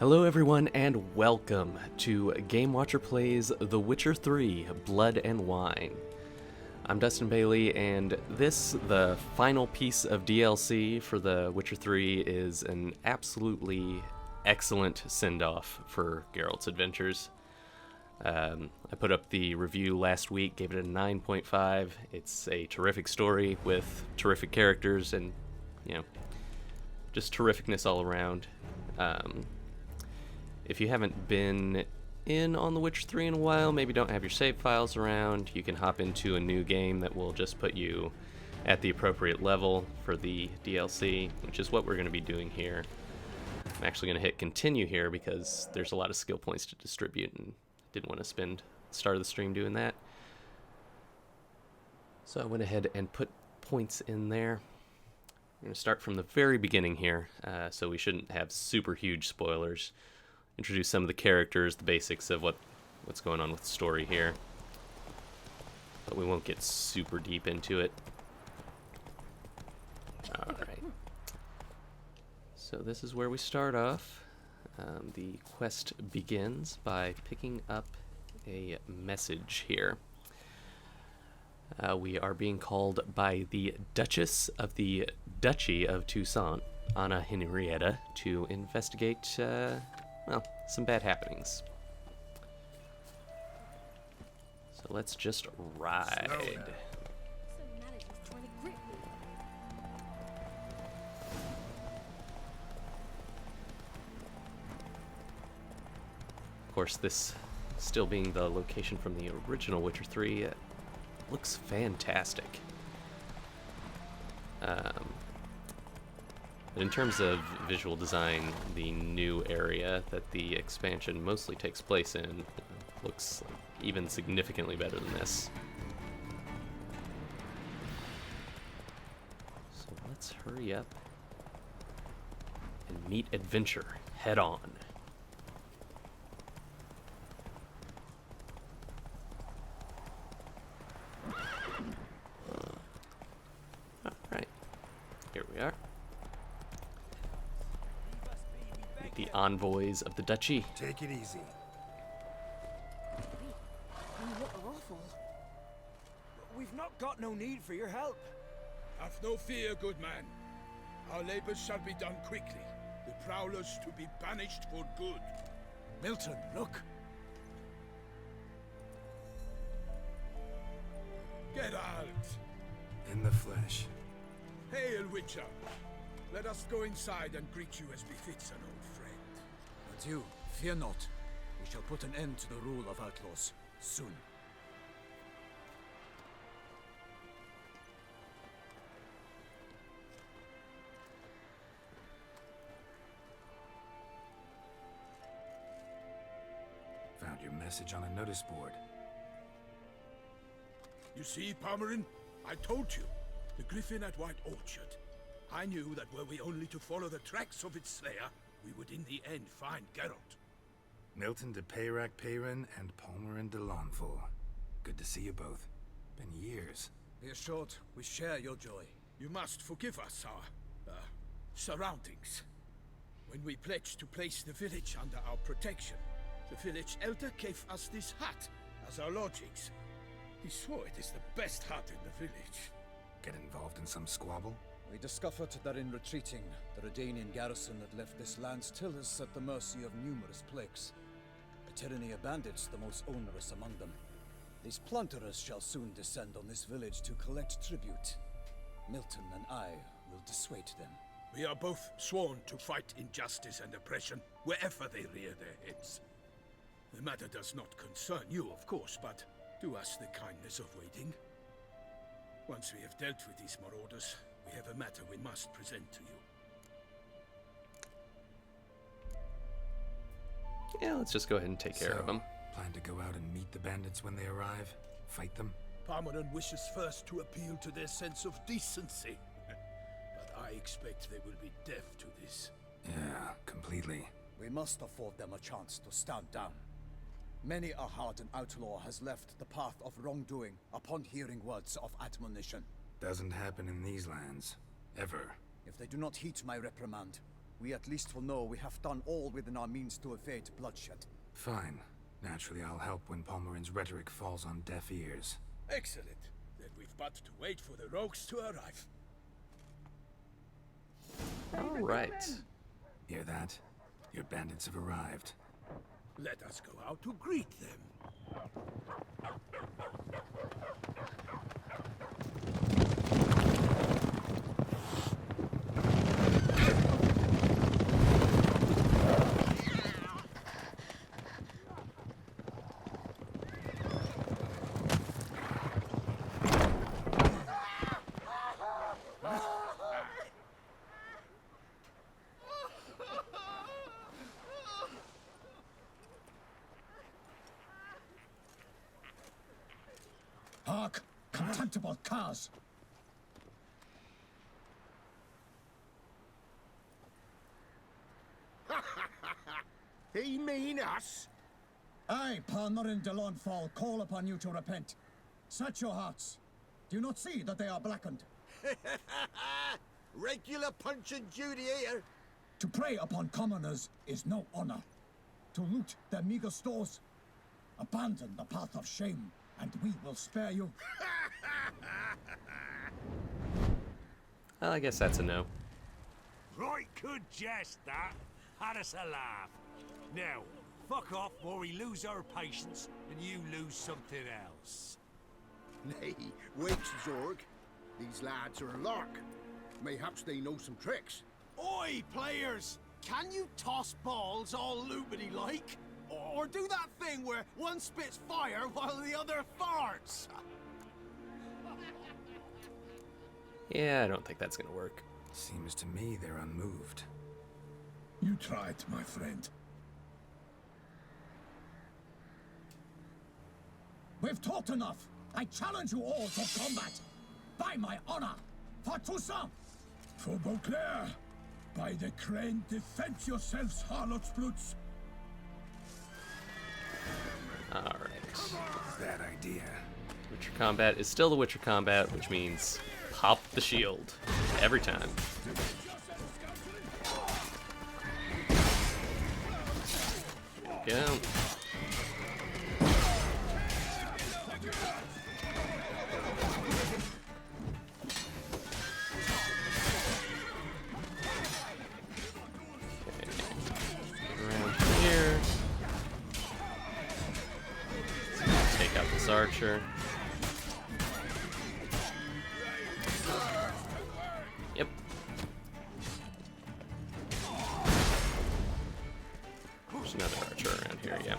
Hello everyone and welcome to GameWatcher Plays The Witcher 3 Blood and Wine. I'm Dustin Bailey, and this, the final piece of DLC for The Witcher 3, is an absolutely excellent send-off for Geralt's adventures. I put up the review last week, gave it a 9.5. It's a terrific story with terrific characters and, just terrificness all around. If you haven't been in on The Witcher 3 in a while, maybe don't have your save files around, you can hop into a new game that will just put you at the appropriate level for the DLC, which is what we're going to be doing here. I'm actually going to hit continue here because there's a lot of skill points to distribute and didn't want to spend the start of the stream doing that. So I went ahead and put points in there. I'm going to start from the very beginning here, so we shouldn't have super huge spoilers. Introduce some of the characters, the basics of what's going on with the story here. But we won't get super deep into it. Alright. So this is where we start off. The quest begins by picking up a message here. We are being called by the Duchess of the Duchy of Toussaint, Anna Henrietta, to investigate, some bad happenings. So let's just ride. Of course, this still being the location from the original Witcher 3, looks fantastic. But in terms of visual design, the new area that the expansion mostly takes place in looks even significantly better than this. So let's hurry up and meet adventure head on. Alright, here we are. The envoys of the duchy. Take it easy. You look awful. We've not got no need for your help. Have no fear, good man. Our labors shall be done quickly. The prowlers to be banished for good. Milton, look. Geralt! In the flesh. Hail, Witcher! Let us go inside and greet you as befits an old friend. But you, fear not. We shall put an end to the rule of outlaws, soon. Found your message on a notice board. You see, Palmerin? I told you. The griffin at White Orchard. I knew that were we only to follow the tracks of its slayer, we would in the end find Geralt. Milton de Peyrac Peyrin and Palmerin de Lawnful. Good to see you both. Been years. Be assured, we share your joy. You must forgive us our, surroundings. When we pledged to place the village under our protection, the village elder gave us this hut as our lodgings. He swore it is the best hut in the village. Get involved in some squabble? We discovered that in retreating, the Redanian garrison that left this land still is at the mercy of numerous plagues. The tyranny of bandits, the most onerous among them. These plunderers shall soon descend on this village to collect tribute. Milton and I will dissuade them. We are both sworn to fight injustice and oppression wherever they rear their heads. The matter does not concern you, of course, but do us the kindness of waiting. Once we have dealt with these marauders, we have a matter we must present to you. Yeah, let's just go ahead and take care of them. Plan to go out and meet the bandits when they arrive? Fight them? Palmerin wishes first to appeal to their sense of decency. But I expect they will be deaf to this. Yeah, completely. We must afford them a chance to stand down. Many a hardened outlaw has left the path of wrongdoing upon hearing words of admonition. Doesn't happen in these lands. Ever. If they do not heed my reprimand, we at least will know we have done all within our means to evade bloodshed. Fine. Naturally, I'll help when Palmerin's rhetoric falls on deaf ears. Excellent. Then we've but to wait for the rogues to arrive. All right. Hear that? Your bandits have arrived. Let us go out to greet them. Hark, contemptible curs! They mean us? I, Palmerin de Launfal, call upon you to repent. Set your hearts. Do you not see that they are blackened? Regular punch and Judy here. To prey upon commoners is no honor. To loot their meager stores, abandon the path of shame, and we will spare you. Well, I guess that's a no. Right good jest, that. Had us a laugh. Now, fuck off or we lose our patience and you lose something else. Nay, wait, Zorg. These lads are a lark. Mayhaps they know some tricks. Oi, players! Can you toss balls all loopity like? Or do that thing where one spits fire while the other farts? Yeah, I don't think that's gonna work. Seems to me they're unmoved. You tried, my friend. We've talked enough. I challenge you all to combat. By my honor. For Toussaint. For Beauclair. By the crane, defend yourselves, harlots bloods. Alright. That idea. Witcher combat is still the Witcher combat, which means pop the shield. Every time. There we go. Archer. Yep. There's another archer around here, yeah.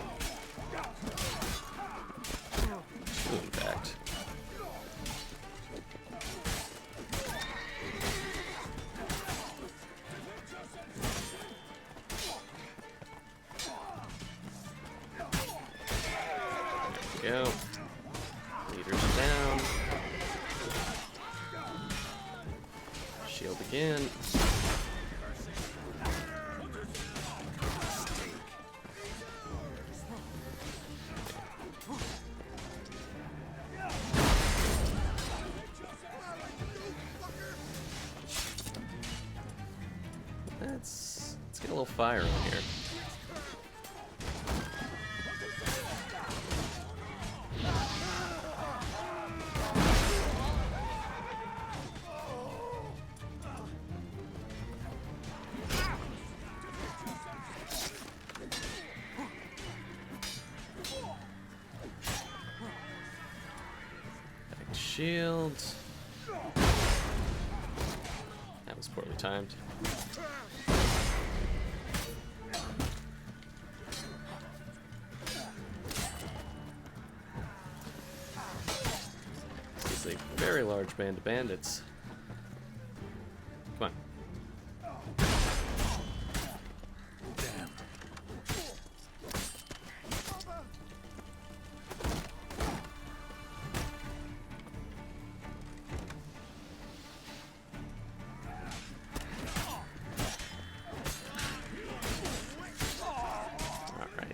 Two, in fact. There we go. Leaders down. Shield again. Let's get a little fire on here. Shield. That was poorly timed. This is a very large band of bandits. Come on.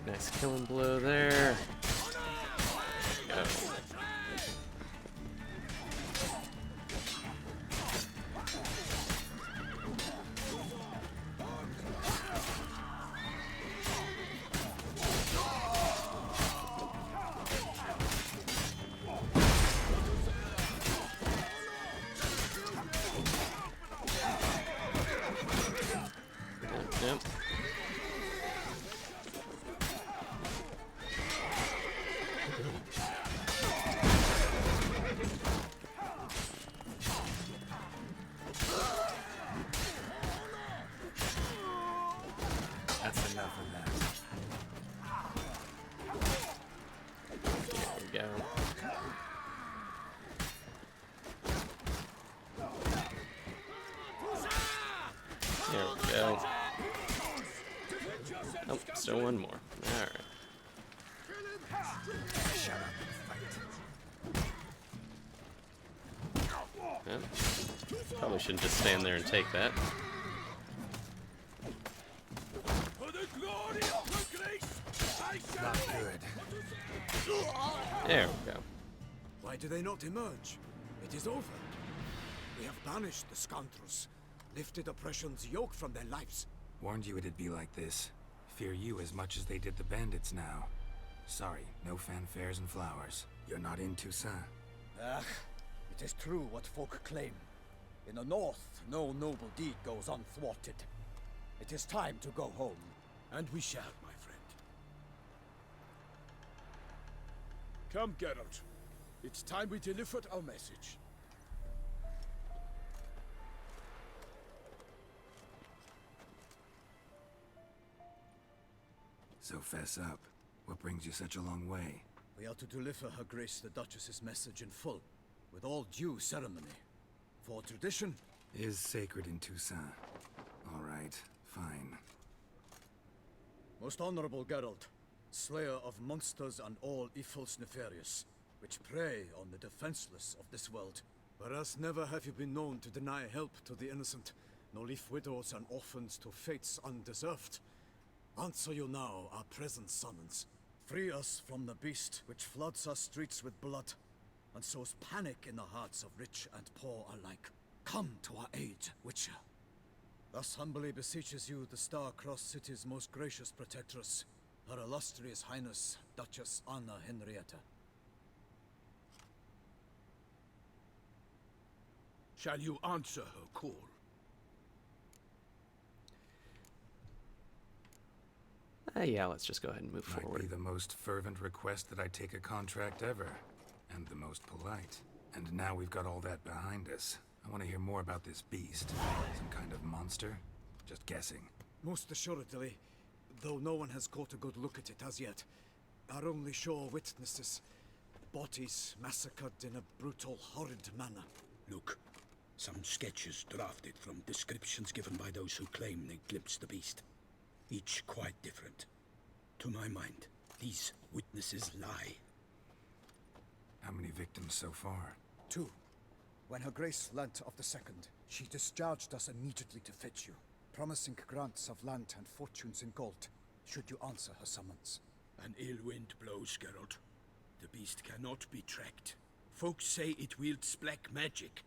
Nice killing blow there. Go. Yep. That's enough of that. There we go. There we go. Oh, still one more. Alright. Shut up and fight. Yep. Probably shouldn't just stand there and take that. Not good. There we go. Why do they not emerge? It is over. We have banished the scoundrels, lifted oppression's yoke from their lives. Warned you it'd be like this. Fear you as much as they did the bandits now. Sorry, no fanfares and flowers. You're not in Toussaint. Ah, it is true what folk claim. In the north, no noble deed goes unthwarted. It is time to go home. And we shall, my friend. Come, Geralt. It's time we delivered our message. So fess up. What brings you such a long way? We are to deliver Her Grace the Duchess's message in full, with all due ceremony. For tradition Is sacred in Toussaint. All right, fine. Most honorable Geralt, slayer of monsters and all evils nefarious, which prey on the defenseless of this world. Whereas never have you been known to deny help to the innocent, nor leave widows and orphans to fates undeserved. Answer you now our present summons. Free us from the beast which floods our streets with blood, and sows panic in the hearts of rich and poor alike. Come to our aid, Witcher. Thus humbly beseeches you the Star-Crossed City's most gracious protectress, Her Illustrious Highness, Duchess Anna Henrietta. Shall you answer her call? Yeah, let's just go ahead and move Might forward. be the most fervent request that I take a contract ever. And the most polite. And now we've got all that behind us. I want to hear more about this beast. Some kind of monster? Just guessing. Most assuredly, though no one has caught a good look at it as yet. Our only sure witnesses. Bodies massacred in a brutal, horrid manner. Look, some sketches drafted from descriptions given by those who claim they glimpsed the beast. Each quite different. To my mind, these witnesses lie. How many victims so far? 2. When Her Grace learnt of the second, she discharged us immediately to fetch you, promising grants of land and fortunes in gold, should you answer her summons. An ill wind blows, Geralt. The beast cannot be tracked. Folks say it wields black magic.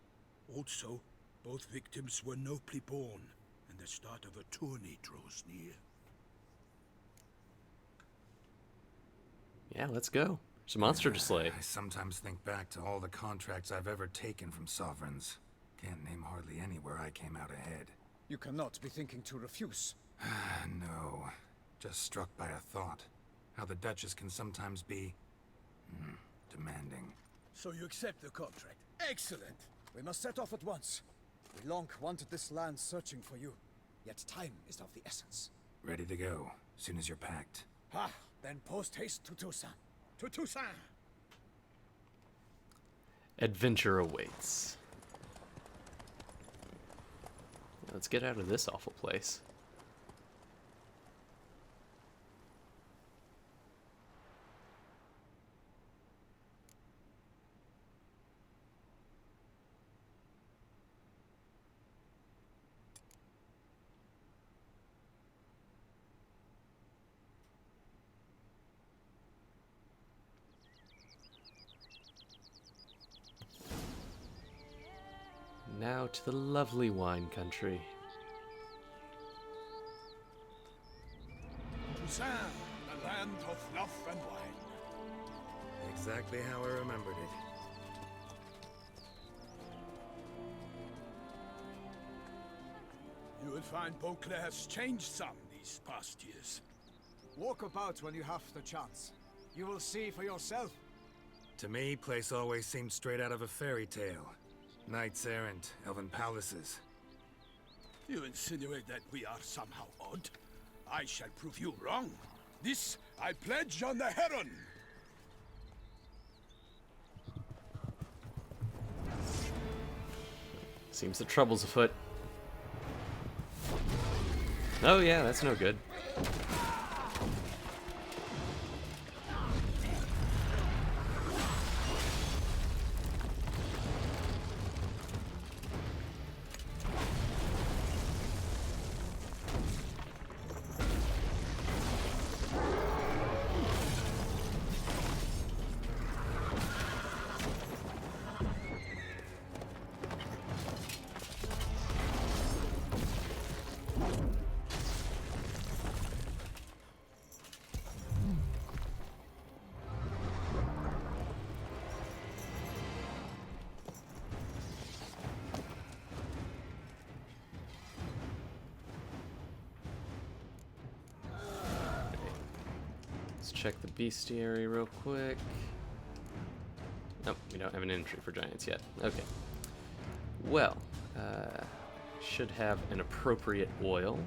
Also, both victims were nobly born, and the start of a tourney draws near. Yeah, let's go. There's a monster to slay. I sometimes think back to all the contracts I've ever taken from sovereigns. Can't name hardly any where I came out ahead. You cannot be thinking to refuse. No. Just struck by a thought. How the Duchess can sometimes be... demanding. So you accept the contract? Excellent! We must set off at once. We long wanted this land searching for you, yet time is of the essence. Ready to go, soon as you're packed. Ah, then post-haste to Toussaint. To Toussaint! Adventure awaits. Let's get out of this awful place. Now to the lovely wine country. Toussaint, the land of love and wine. Exactly how I remembered it. You will find Beauclair has changed some these past years. Walk about when you have the chance. You will see for yourself. To me, place always seemed straight out of a fairy tale. Knights errant, elven palaces. You insinuate that we are somehow odd? I shall prove you wrong. This I pledge on the Heron. Seems the trouble's afoot. Oh yeah, that's no good. Check the bestiary real quick. Nope, we don't have an entry for giants yet. Okay. Well, should have an appropriate oil.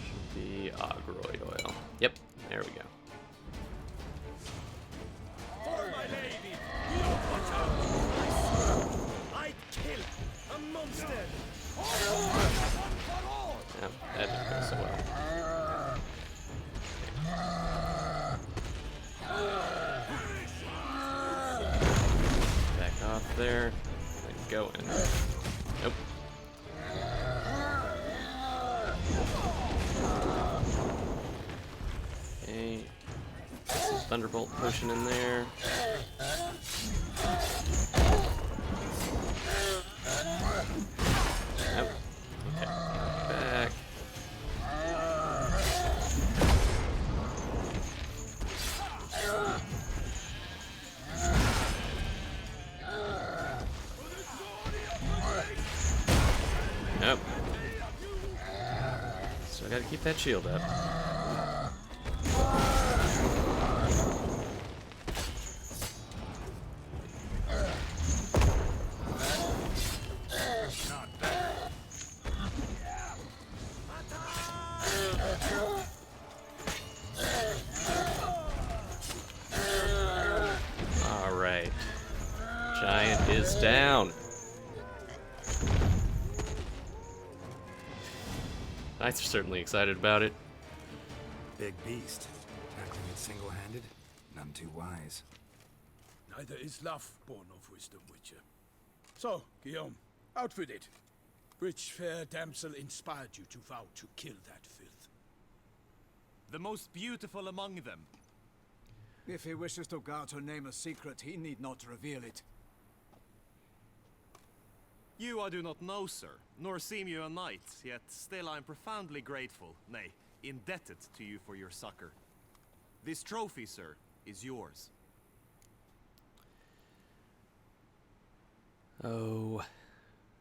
Should be Agroid oil. Yep, there we go. For my lady, I kill a monster. Oh, that didn't go so well. Back off there. And go in. Nope. Okay. Thunderbolt potion in there. Yep. Okay. Back. Nope. So I gotta keep that shield up. Alright. Giant is down. Knights are certainly excited about it. Big beast. Tackling it single-handed? None too wise. Neither is love born of wisdom, Witcher. So, Guillaume, outwitted. Which fair damsel inspired you to vow to kill that filth? The most beautiful among them. If he wishes to guard her name a secret, he need not reveal it. You I do not know, sir, nor seem you a knight, yet still I am profoundly grateful, nay, indebted to you for your succor. This trophy, sir, is yours. Oh.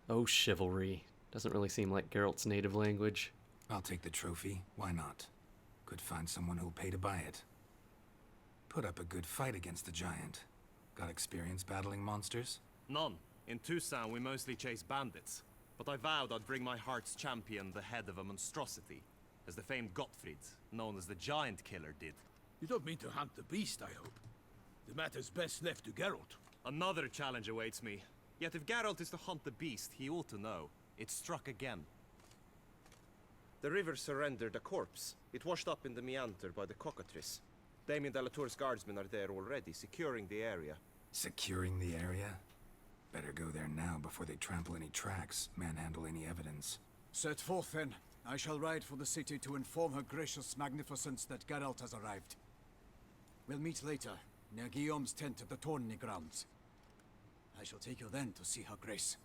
Oh, chivalry. Doesn't really seem like Geralt's native language. I'll take the trophy. Why not? Could find someone who'll pay to buy it. Put up a good fight against the giant. Got experience battling monsters? None. In Tucson we mostly chase bandits, but I vowed I'd bring my heart's champion the head of a monstrosity, as the famed Gottfried, known as the Giant Killer, did. You don't mean to hunt the beast, I hope. The matter's best left to Geralt. Another challenge awaits me. Yet if Geralt is to hunt the beast, he ought to know. It struck again. The river surrendered a corpse. It washed up in the meander by the cockatrice. Damien de la Tour's guardsmen are there already, securing the area. Securing the area? Better go there now before they trample any tracks, manhandle any evidence. Set forth then. I shall ride for the city to inform her gracious magnificence that Geralt has arrived. We'll meet later, near Guillaume's tent at the Tourney grounds. I shall take you then to see her grace.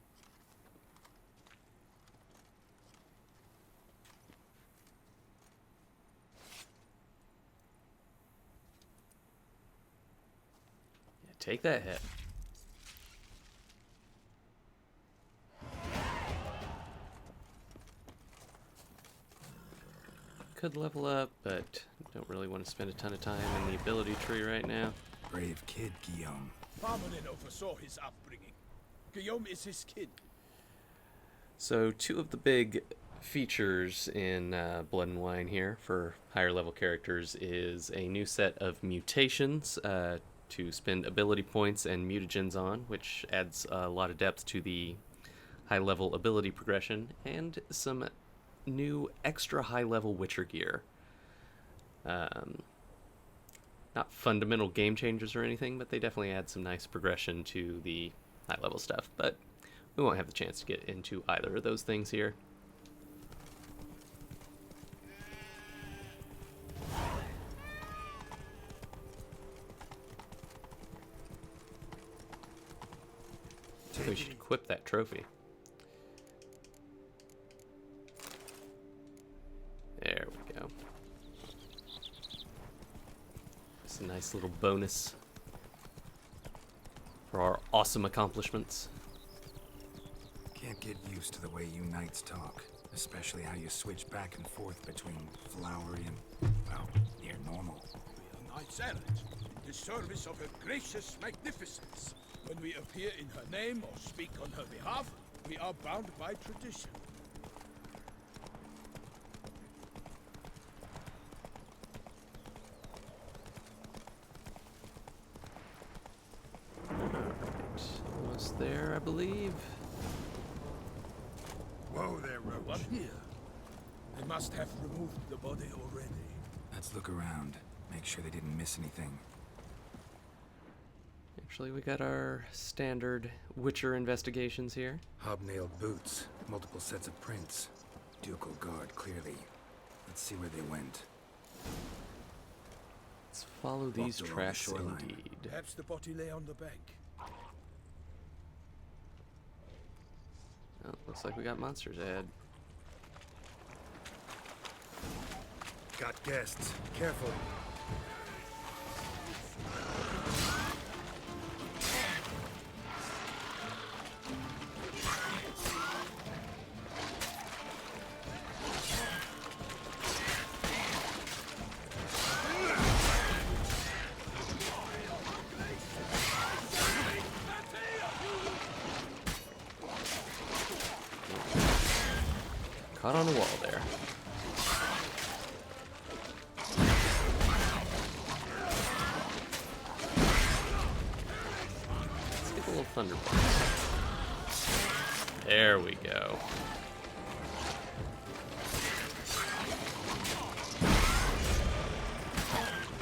Take that hit. Could level up, but don't really want to spend a ton of time in the ability tree right now. Brave kid, Guillaume. Parmelin oversaw his upbringing. Guillaume is his kid. So two of the big features in Blood and Wine here for higher level characters is a new set of mutations to spend ability points and mutagens on, which adds a lot of depth to the high level ability progression, and some new extra high level Witcher gear. Not fundamental game changers or anything, but they definitely add some nice progression to the high level stuff, but we won't have the chance to get into either of those things here. We should equip that trophy. There we go. It's a nice little bonus for our awesome accomplishments. Can't get used to the way you knights talk, especially how you switch back and forth between flowery and, well, near normal. We are knights errant, in the service of her gracious magnificence. When we appear in her name or speak on her behalf, we are bound by tradition. Almost there, I believe. Whoa there, Roach. What here? They must have removed the body already. Let's look around. Make sure they didn't miss anything. Actually, we got our standard Witcher investigations here. Hobnailed boots, multiple sets of prints. Ducal guard, clearly. Let's see where they went. Let's follow these along the tracks shoreline. indeed. Perhaps the body lay on the bank. Oh, looks like we got monsters ahead. Got guests. Careful. Caught on the wall there. Let's get a little thunderbolt. There we go.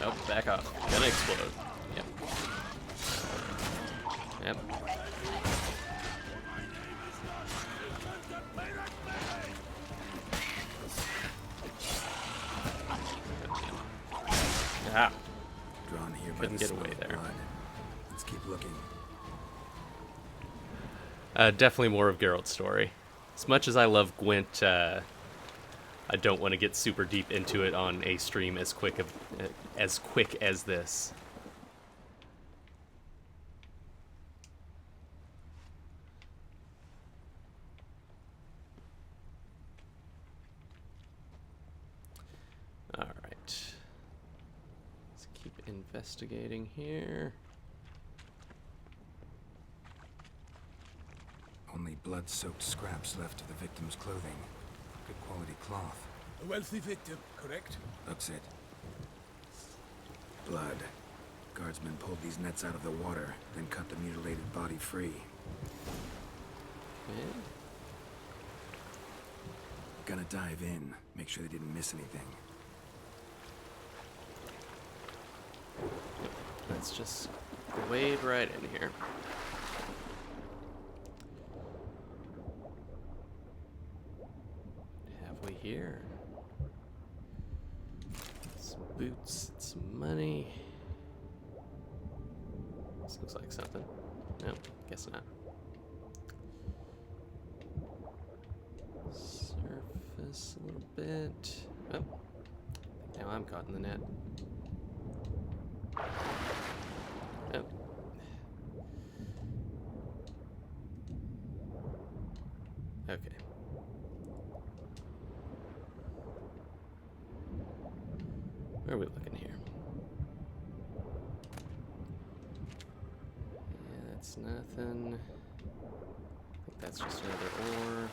Oh, back off. Gonna explode. Yep. Yep. Ah, Drawn here by couldn't the get away smell of there. blood. Let's keep looking. Definitely more of Geralt's story. As much as I love Gwent, I don't want to get super deep into it on a stream as quick as this. All right. Let's keep investigating here. Only blood-soaked scraps left of the victim's clothing. Good quality cloth. A wealthy victim, correct? Looks it. Blood. Guardsmen pulled these nets out of the water, then cut the mutilated body free. Okay. Gonna dive in, make sure they didn't miss anything. Let's just wade right in here. Halfway here. Some boots, some money. This looks like something. No, guess not. Surface a little bit. Oh, now I'm caught in the net. Oh, That's nothing. I think that's just another ore.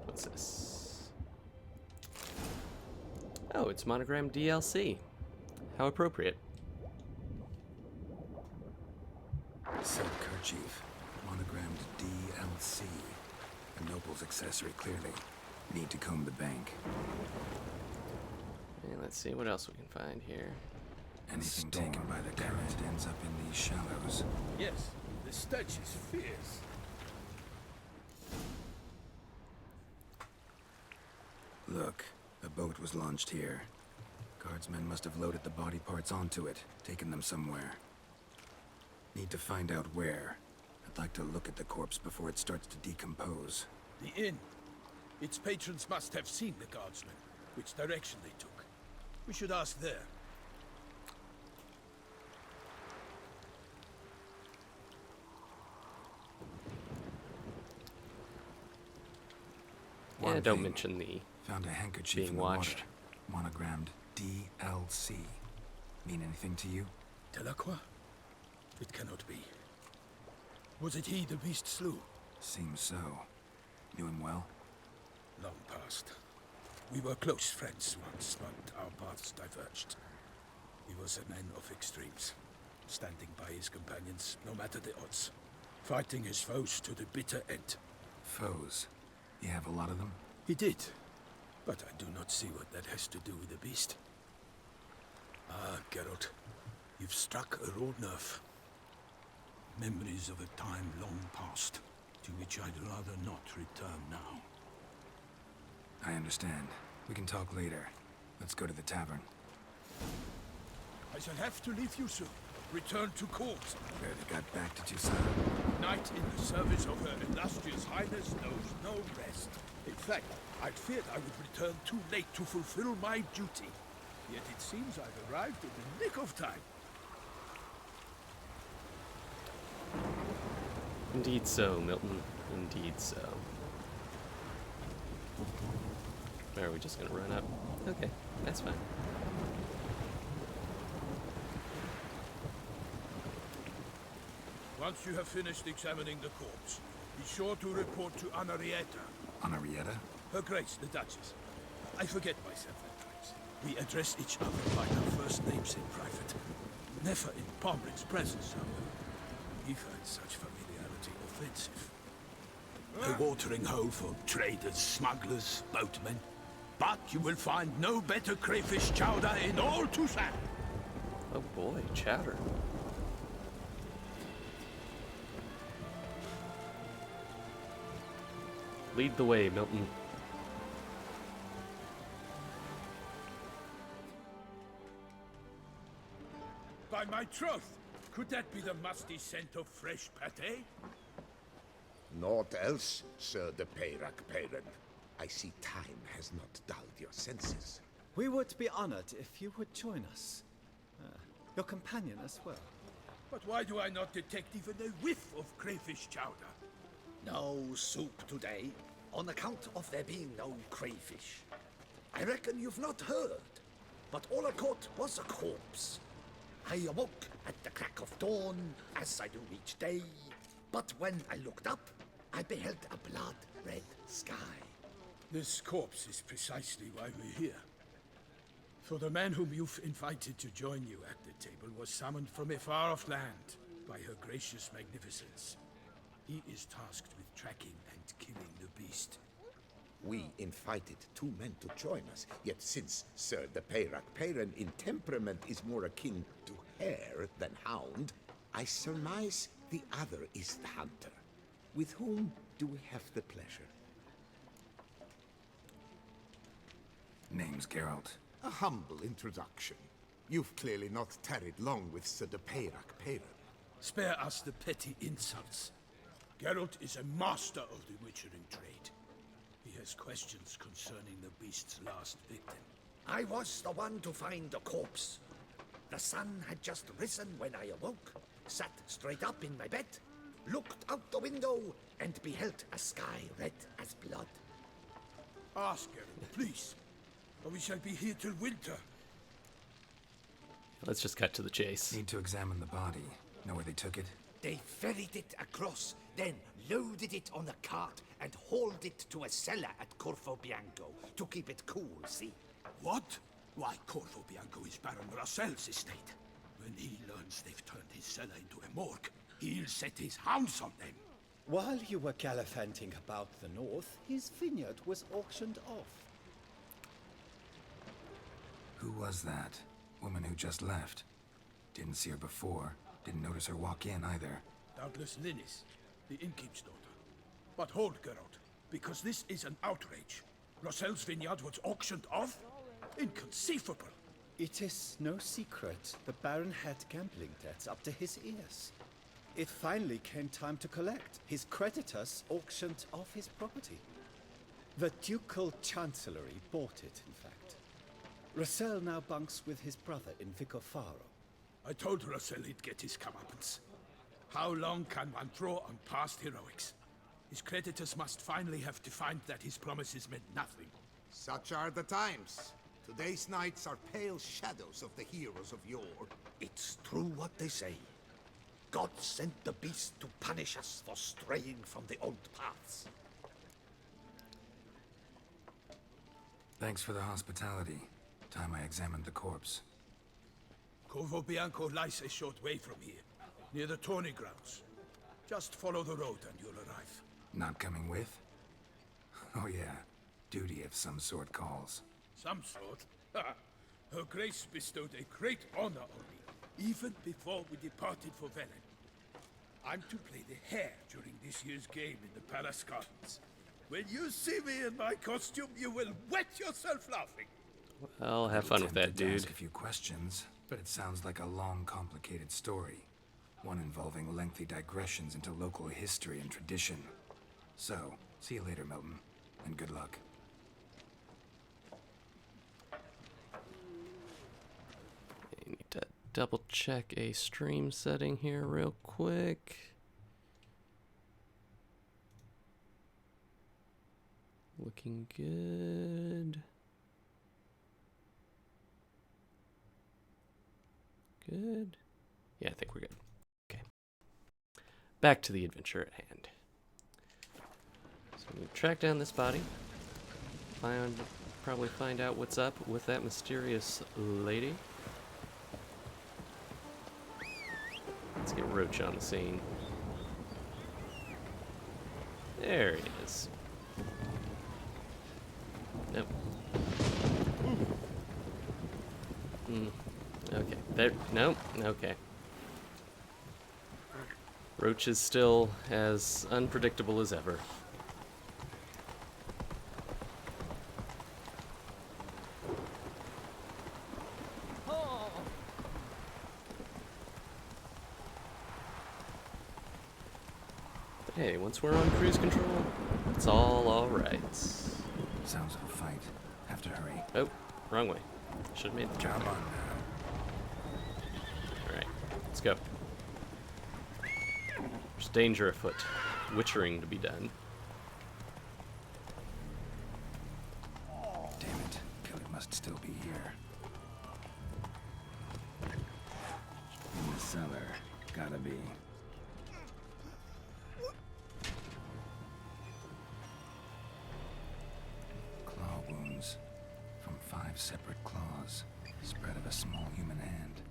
What's this? Oh, it's monogrammed DLC. How appropriate. Silk kerchief, monogrammed DLC. A noble's accessory, clearly. Need to comb the bank. And let's see what else we can find here. Anything taken by the current ends up in these shallows. Yes, the stench is fierce. Look, a boat was launched here. Guardsmen must have loaded the body parts onto it, taken them somewhere. Need to find out where. I'd like to look at the corpse before it starts to decompose. The inn. Its patrons must have seen the guardsmen, which direction they took. We should ask there. Yeah, don't mention the Found a handkerchief being in the watched. water. Monogrammed DLC. Mean anything to you? Delacroix? It cannot be. Was it he the beast slew? Seems so. Knew him well? Long past. We were close friends once, but our paths diverged. He was a man of extremes, standing by his companions, no matter the odds. Fighting his foes to the bitter end. Foes? You have a lot of them? He did, but I do not see what that has to do with the beast. Ah, Geralt, you've struck a raw nerve. Memories of a time long past, to which I'd rather not return now. I understand. We can talk later. Let's go to the tavern. I shall have to leave you soon. Return to court. Barely got back to Toussaint. Knight in the service of Her Illustrious Highness knows no rest. In fact, I'd feared I would return too late to fulfill my duty. Yet it seems I've arrived in the nick of time. Indeed so, Milton. Indeed so. Are we just gonna run up? Okay, that's fine. Once you have finished examining the corpse, be sure to report to Anarietta. Anarietta? Her Grace, the Duchess. I forget myself at times. We address each other by our first names in private. Never in public's presence, however. He finds such familiarity offensive. A watering hole for traders, smugglers, boatmen. But you will find no better crayfish chowder in all Toussaint. Oh boy, chowder. Lead the way, Milton. By my troth, could that be the musty scent of fresh pâté? Naught else, Sir de Peyrac-Peyran. I see time has not dulled your senses. We would be honored if you would join us. Your companion as well. But why do I not detect even a whiff of crayfish chowder? No soup today, on account of there being no crayfish. I reckon you've not heard, but all I caught was a corpse. I awoke at the crack of dawn, as I do each day, but when I looked up, I beheld a blood-red sky. This corpse is precisely why we're here. For the man whom you've invited to join you at the table was summoned from a far-off land by her gracious magnificence. He is tasked with tracking and killing the beast. We invited two men to join us, yet since Sir de Peyrac-Peyran in temperament is more akin to hare than hound, I surmise the other is the hunter. With whom do we have the pleasure? Name's Geralt. A humble introduction. You've clearly not tarried long with Sir de Peyrac-Peyran. Spare us the petty insults. Geralt is a master of the witchering trade. He has questions concerning the beast's last victim. I was the one to find the corpse. The sun had just risen when I awoke, sat straight up in my bed, looked out the window, and beheld a sky red as blood. Ask Geralt, please, or we shall be here till winter. Let's just cut to the chase. Need to examine the body. Know where they took it? They ferried it across, then loaded it on a cart and hauled it to a cellar at Corvo Bianco to keep it cool, see? What? Why, Corvo Bianco is Baron Russell's estate. When he learns they've turned his cellar into a morgue, he'll set his hounds on them. While you were gallivanting about the north, his vineyard was auctioned off. Who was that? Woman who just left. Didn't see her before. Didn't notice her walk in either. Doubtless Linnis, the innkeep's daughter. But hold, Geralt, because this is an outrage. Russell's vineyard was auctioned off? Inconceivable. It is no secret the Baron had gambling debts up to his ears. It finally came time to collect. His creditors auctioned off his property. The Ducal Chancellery bought it, in fact. Russell now bunks with his brother in Vicofaro. I told Russell he'd get his comeuppance. How long can one draw on past heroics? His creditors must finally have defined that his promises meant nothing. Such are the times. Today's knights are pale shadows of the heroes of yore. It's true what they say. God sent the beast to punish us for straying from the old paths. Thanks for the hospitality. Time I examined the corpse. Corvo Bianco lies a short way from here, near the tourney grounds. Just follow the road and you'll arrive. Not coming with? Oh yeah, duty of some sort calls. Some sort? Her Grace bestowed a great honor on me, even before we departed for Velen. I'm to play the hare during this year's game in the Palace Gardens. When you see me in my costume, you will wet yourself laughing. Well, have fun with that, Tempted to dude. ask a few questions, but it sounds like a long, complicated story. One involving lengthy digressions into local history and tradition. So, see you later, Milton, and good luck. I need to double check a stream setting here real quick. Looking good. Good. Yeah, I think we're good. Okay. Back to the adventure at hand. So we track down this body. Probably find out what's up with that mysterious lady. Let's get Roach on the scene. There he is. Nope. Okay. There. Nope. Okay. Roach is still as unpredictable as ever. But hey, once we're on cruise control, it's all right. Sounds of a fight. Have to hurry. Oh, wrong way. Should have made the Job turn. on now. Alright, let's go. There's danger afoot. Witchering to be done. Damn it. Killer must still be here. In the cellar. Gotta be. Claw wounds. From 5 separate claws. Spread of a small human hand.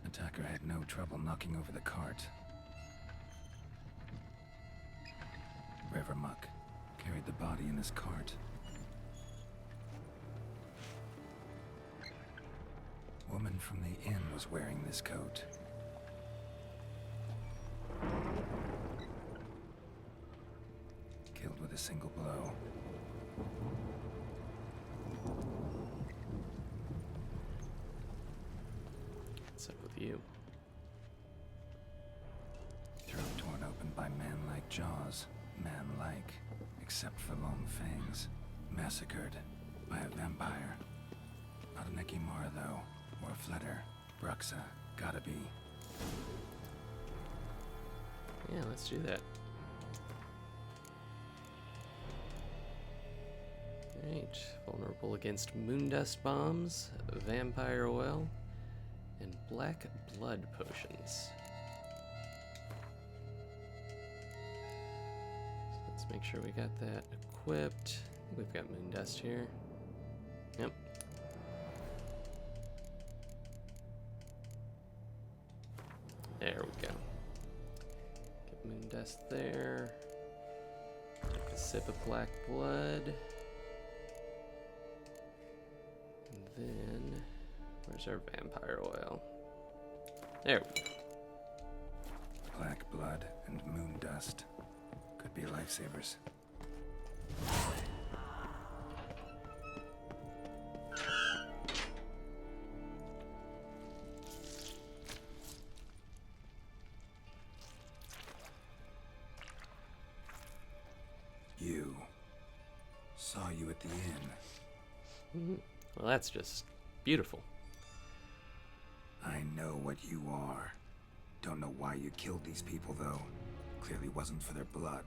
Attacker had no trouble knocking over the cart. River Muck carried the body in his cart. Woman from the inn was wearing this coat. Killed with a single blow. What's up with you? Throat torn open by man-like jaws. Man-like, except for long fangs. Massacred by a vampire. Not an Ekimara, though, or a Fletter. BRUXA, gotta be. Yeah, let's do that. Alright, vulnerable against moondust bombs, vampire oil, and black blood potions. So let's make sure we got that equipped. We've got moon dust here. Yep. There we go. Get moon dust there. Take a sip of black blood. And then, where's our vampire oil? There we go. Black blood and moon dust. Could be lifesavers. You. Saw you at the inn. Well, that's just beautiful. I know what you are. Don't know why you killed these people, though. Clearly wasn't for their blood.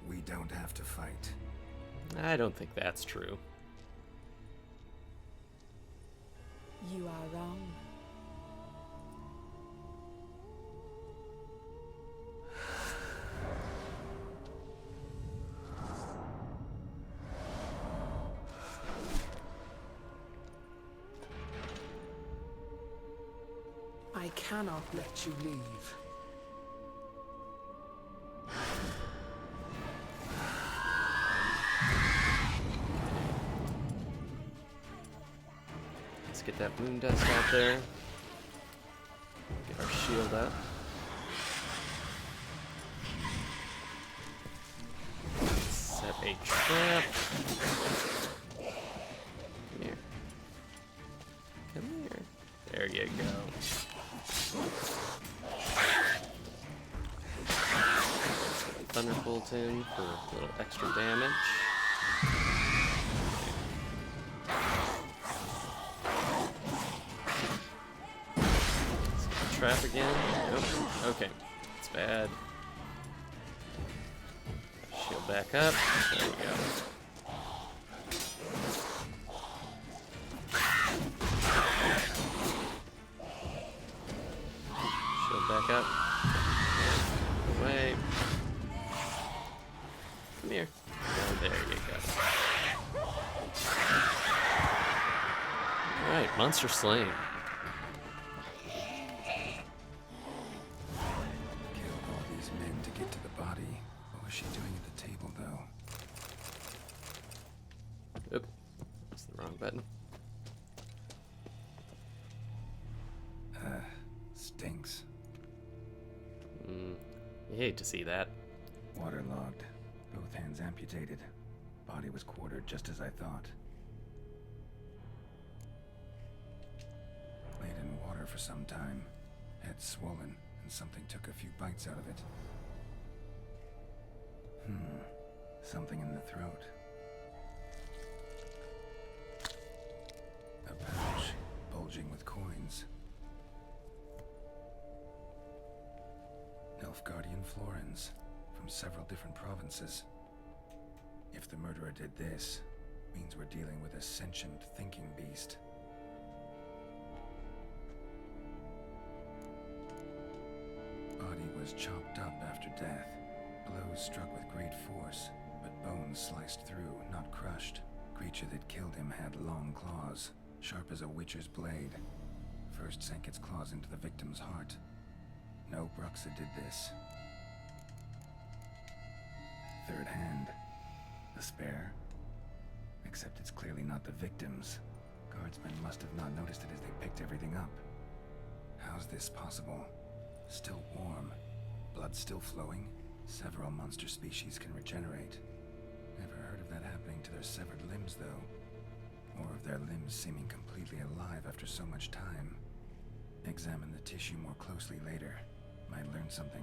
We don't have to fight. I don't think that's true. You are wrong. I cannot let you leave. Let's get that moon dust out there. Get our shield up. Set a trap. Come here. Come here. There you go. Thunderbolt in for a little extra damage. Trap again? Nope. Okay. It's bad. Shield back up. There we go. Shield back up. Away. Come here. Oh, there you go. Alright, monster slain. Oop, that's the wrong button. Stinks. You hate to see that. Waterlogged. Both hands amputated. Body was quartered just as I thought. Laid in water for some time. Head swollen, and something took a few bites out of it. Something in the throat. A pouch, bulging with coins. Nilfgaardian florins, from several different provinces. If the murderer did this, means we're dealing with a sentient thinking beast. Body was chopped up after death. Blows struck with great force, but bones sliced through, not crushed. Creature that killed him had long claws, sharp as a witcher's blade. First sank its claws into the victim's heart. No BRUXA did this. Third hand. A spare. Except it's clearly not the victim's. Guardsmen must have not noticed it as they picked everything up. How's this possible? Still warm. Blood still flowing. Several monster species can regenerate. Never heard of that happening to their severed limbs, though. Or of their limbs seeming completely alive after so much time. Examine the tissue more closely later. Might learn something.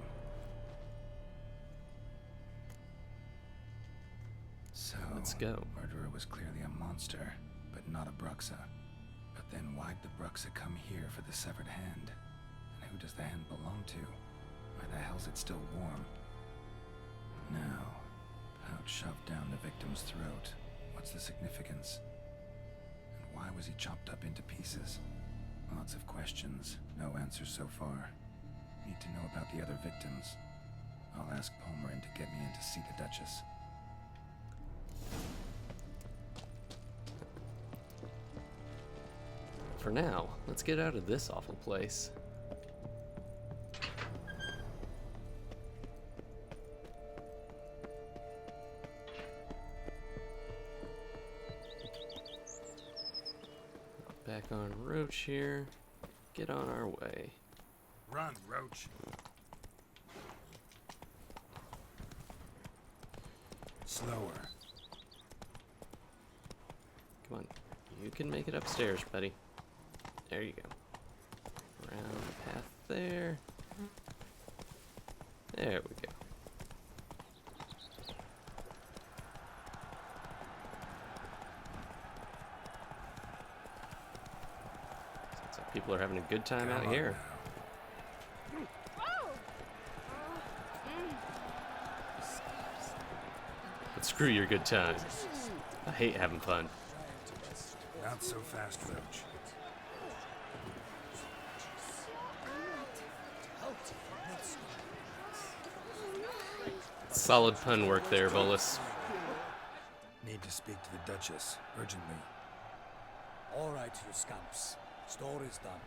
So, let's go. Murderer was clearly a monster, but not a BRUXA. But then why'd the BRUXA come here for the severed hand? And who does the hand belong to? Why the hell's it still warm? Now, pouch shoved down the victim's throat. What's the significance? And why was he chopped up into pieces? Lots of questions, no answers so far. Need to know about the other victims. I'll ask Palmerin to get me in to see the Duchess. For now, let's get out of this awful place. Back on Roach here. Get on our way. Run, Roach. Slower. Come on. You can make it upstairs, buddy. There you go. Around the path there. There we go. Sounds like people are having a good time out here. But screw your good time. I hate having fun. Not so fast, Roach. Solid pun work there, Bolus. Need to speak to the Duchess, urgently. All right, you scamps. Story's done.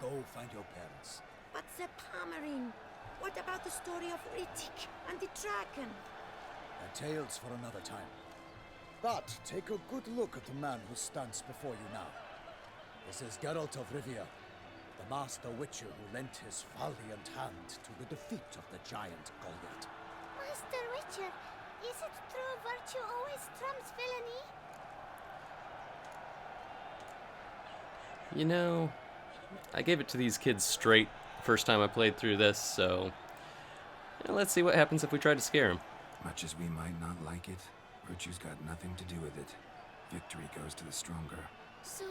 Go find your parents. But the Palmerin, what about the story of Rittik and the dragon? They're tales for another time. But take a good look at the man who stands before you now. This is Geralt of Rivia, the master witcher who lent his valiant hand to the defeat of the giant Goliath. Master Witcher, is it true virtue always trumps villainy? You know, I gave it to these kids straight first time I played through this, so let's see what happens if we try to scare them. Much as we might not like it, virtue's got nothing to do with it. Victory goes to the stronger. So,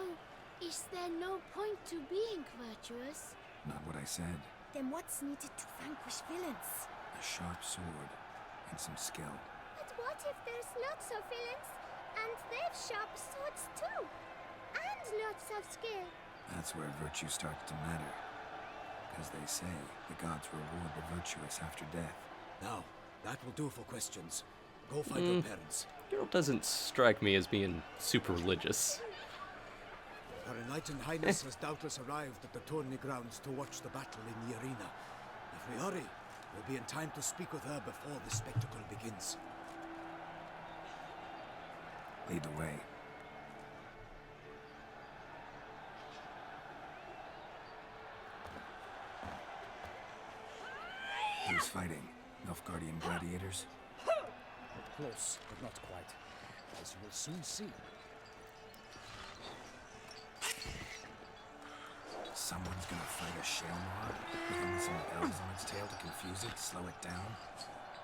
is there no point to being virtuous? Not what I said. Then what's needed to vanquish villains? A sharp sword and some skill. But what if there's lots of villains and they've sharp swords too? And lots of skill? That's where virtue starts to matter. Because they say the gods reward the virtuous after death. Now, that will do for questions. Go find your parents. Geralt doesn't strike me as being super religious. Her Enlightened Highness has doubtless arrived at the tourney grounds to watch the battle in the arena. If we hurry, we'll be in time to speak with her before the spectacle begins. Lead the way. Who's fighting? Nilfgaardian gladiators? Close, but not quite. As you will soon see. Someone's gonna fight a Shelmar with only some bells on its tail to confuse it, slow it down?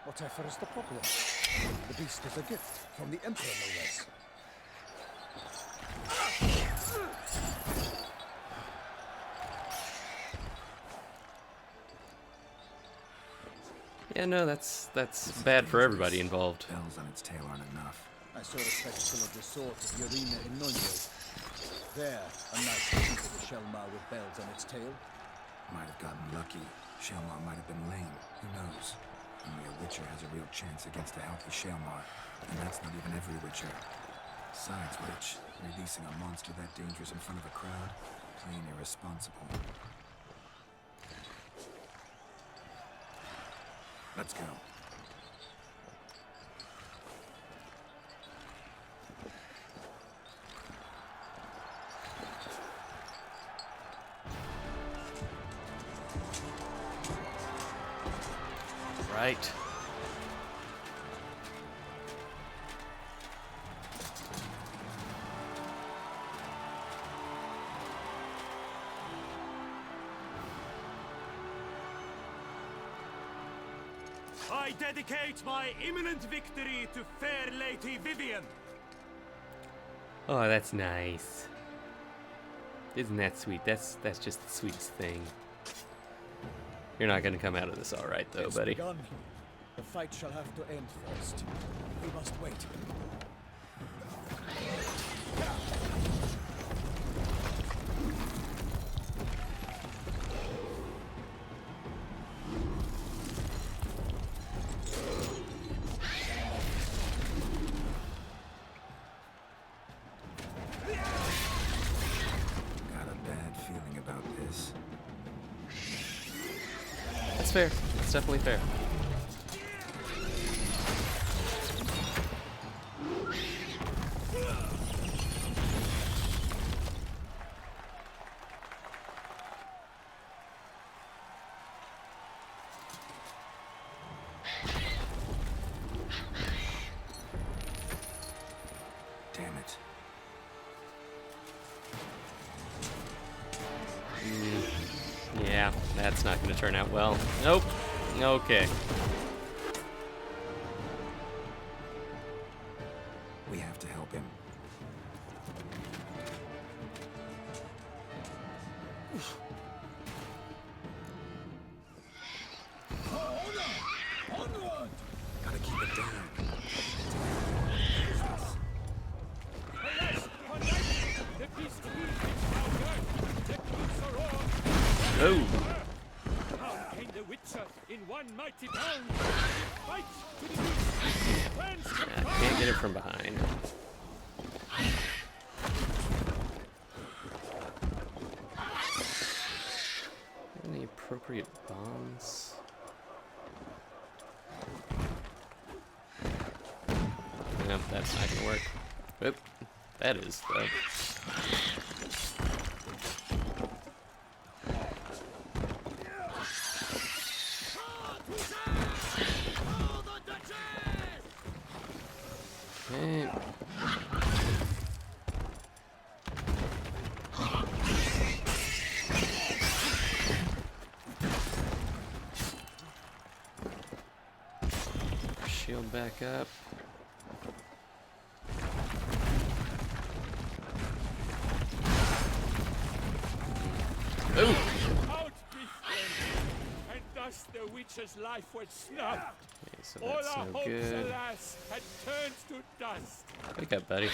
Whatever is the problem? The beast is a gift from the Emperor, no less. Yeah, no, that's bad for everybody involved. Bells on its tail aren't enough. I saw a spectacle of the sort at the arena in Noño. There, a nice piece of a Shelmar with bells on its tail. Might have gotten lucky. Shelmar might have been lame. Who knows? Only a Witcher has a real chance against a healthy Shelmar. And that's not even every Witcher. Besides which, releasing a monster that dangerous in front of a crowd? Plain irresponsible. Let's go. Right. I dedicate my imminent victory to fair Lady Vivian. Oh, that's nice. Isn't that sweet? That's just the sweetest thing. You're not gonna come out of this all right, though, It's buddy. begun. The fight shall have to end first. We must wait. Got a bad feeling about this. That's fair. That's definitely fair. Damn it. Yeah, that's not going to turn out well. Nope. Okay. We have to help him. Onward! Gotta keep it down. Oh. Down came the Witcher in one mighty bound. Fight to the beast. Friends Yeah, can't get it from behind. Any appropriate bombs? No, that's not gonna work. Oop, that is though. Okay. Shield back up. Oh! out befriended, and thus the Witcher's life was snuffed. Okay, so All that's our no hopes, good. alas, had turned to dust. Wake up, buddy.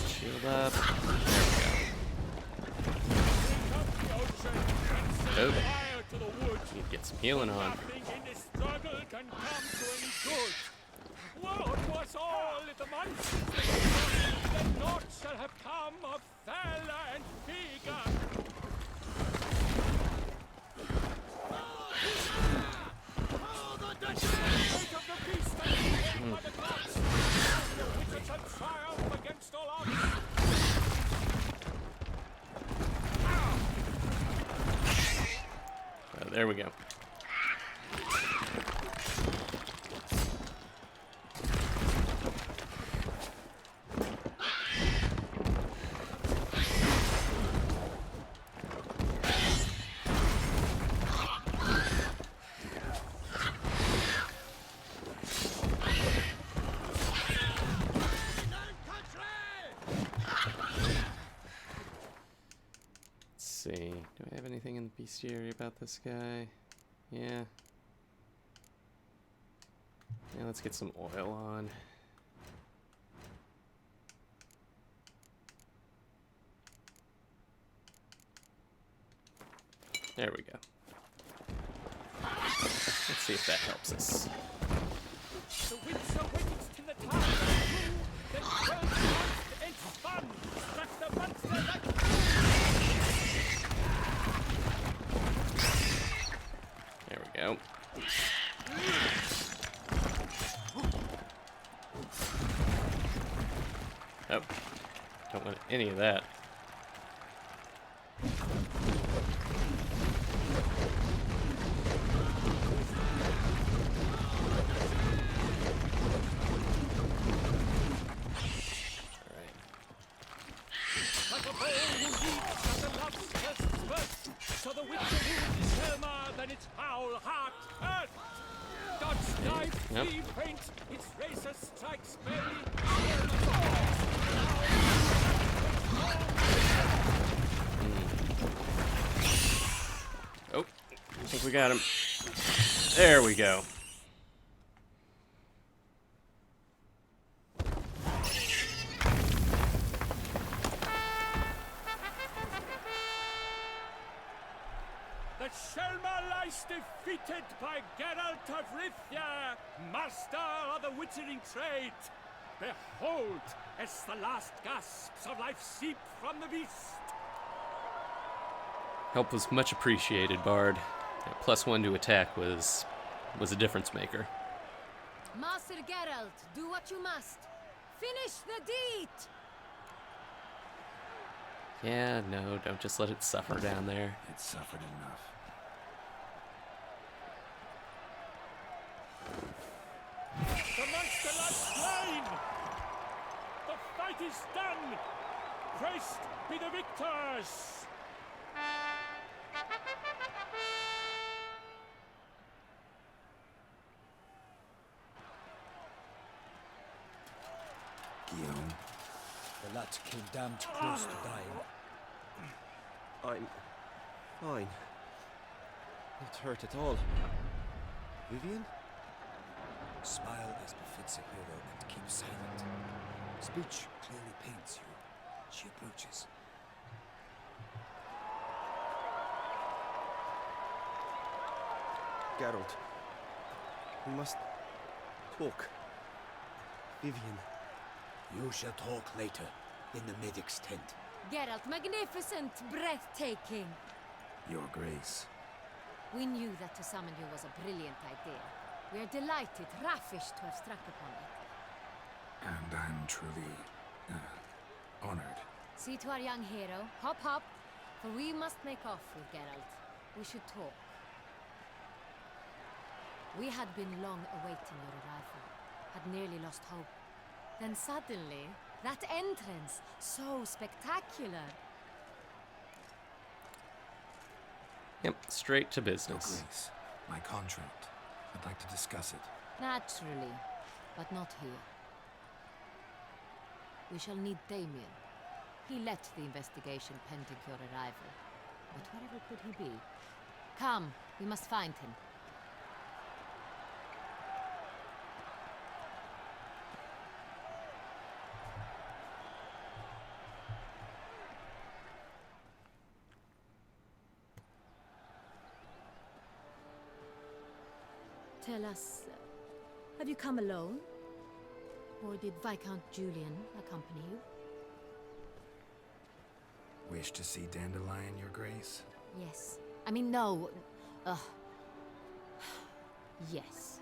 Shield up. There we go. Oh. Need to get some healing on. Nothing in this struggle can come to any good. What was all the monsters that naught shall have come of valor and vigor? Oh, there we go. See, do I have anything in the bestiary about this guy? Yeah. Yeah, let's get some oil on. There we go. Let's see if that helps us. The Witcher waits till the time is through, then turns once and spun, struck the monster like There we go. Oh, don't want any of that. like a bow who leaps at the lobster's first. So the witcher wound is firmer than its foul heart hurt. Dodge, dive, flee, faint, its razor strikes barely. Oh, I think we got him. There we go. The Shelma lies defeated by Geralt of Rivia, master of the witchering trade. Behold, as the last gasps of life seep from the beast. Help was much appreciated, Bard. That +1 to attack was a difference maker. Master Geralt, do what you must. Finish the deed! Yeah, no, don't just let it suffer down there. It suffered enough. The monster lies slain! The fight is done! Praised be the victors! Guillaume. The lad came damned close to dying. I'm fine. Not hurt at all. Vivian? Smile as befits a hero and keep silent. Speech clearly pains you. She approaches. Geralt. We must talk. Vivian. You shall talk later, in the medic's tent. Geralt, magnificent, breathtaking. Your Grace. We knew that to summon you was a brilliant idea. We are delighted, ravished to have struck upon it. And I'm truly honored. See to our young hero. Hop, hop. For we must make off with Geralt. We should talk. We had been long awaiting your arrival. Had nearly lost hope. Then suddenly, that entrance, so spectacular. Yep, straight to Your business. Grace, my contract. I'd like to discuss it. Naturally, but not here. We shall need Damien. He led the investigation pending your arrival. But wherever could he be? Come, we must find him. Tell us, have you come alone? Or did Viscount Julian accompany you? Wish to see Dandelion, Your Grace? Yes. I mean, no. Yes.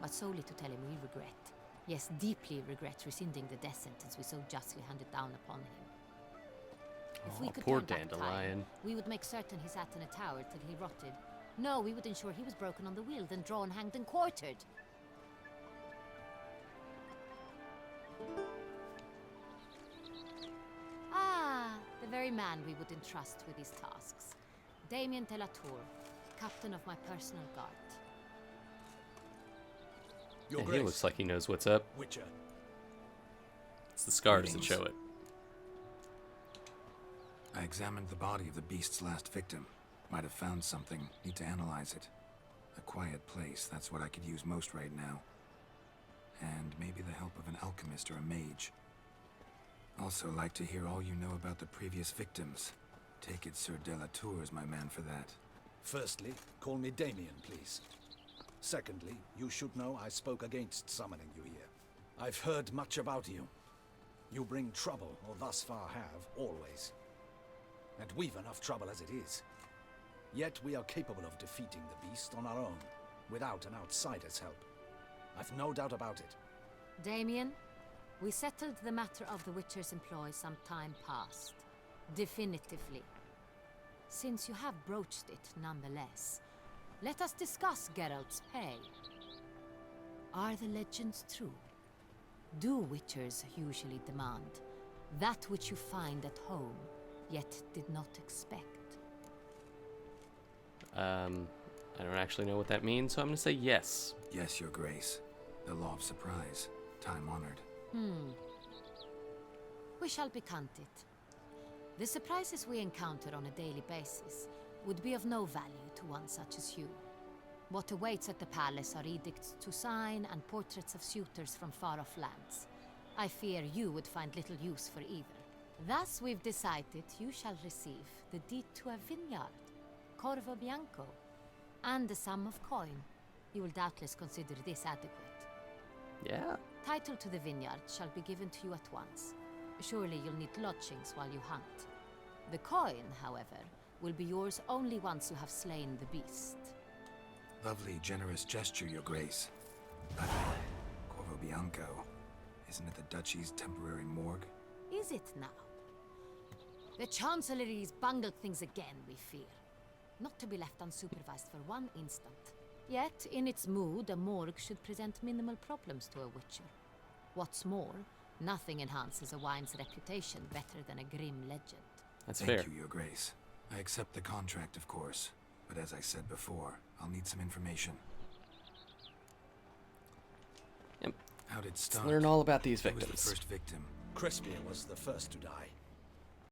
But solely to tell him we regret. Yes, deeply regret rescinding the death sentence we so justly handed down upon him. If we could poor turn back Dandelion. time, we would make certain he sat in a tower till he rotted. No, we would ensure he was broken on the wheel, then drawn, hanged, and quartered. Ah, the very man we would entrust with these tasks. Damien de la Tour, captain of my personal guard. Yeah, he looks like he knows what's up. Witcher. It's the scars that show it. I examined the body of the beast's last victim. Might have found something. Need to analyze it. A quiet place, that's what I could use most right now. And maybe the help of an alchemist or a mage. Also like to hear all you know about the previous victims. Take it Sir de la Tour is my man for that. Firstly, call me Damien, please. Secondly, you should know I spoke against summoning you here. I've heard much about you. You bring trouble, or thus far have, always. And we've enough trouble as it is. Yet we are capable of defeating the beast on our own, without an outsider's help. I've no doubt about it. Damien, we settled the matter of the Witcher's employ some time past. Definitively. Since you have broached it nonetheless, let us discuss Geralt's pay. Are the legends true? Do Witchers usually demand that which you find at home, yet did not expect? I don't actually know what that means, so I'm going to say yes. Yes, Your Grace. The law of surprise. Time-honored. We shall be content. The surprises we encounter on a daily basis would be of no value to one such as you. What awaits at the palace are edicts to sign and portraits of suitors from far-off lands. I fear you would find little use for either. Thus, we've decided you shall receive the deed to a vineyard, CORVO BIANCO, and a sum of coin. You will doubtless consider this adequate. Yeah. Title to the vineyard shall be given to you at once. Surely you'll need lodgings while you hunt. The coin, however, will be yours only once you have slain the beast. Lovely, generous gesture, Your Grace. But CORVO BIANCO, isn't it the Duchy's temporary morgue? Is it now? The Chancellery's bungled things again, we fear. Not to be left unsupervised for one instant. Yet, in its mood, a morgue should present minimal problems to a witcher. What's more, nothing enhances a wine's reputation better than a grim legend. That's fair. Thank you, Your Grace. I accept the contract, of course. But as I said before, I'll need some information. Yep. How did it start? Learn all about these Who was victims. the first victim? Crispia was the first to die.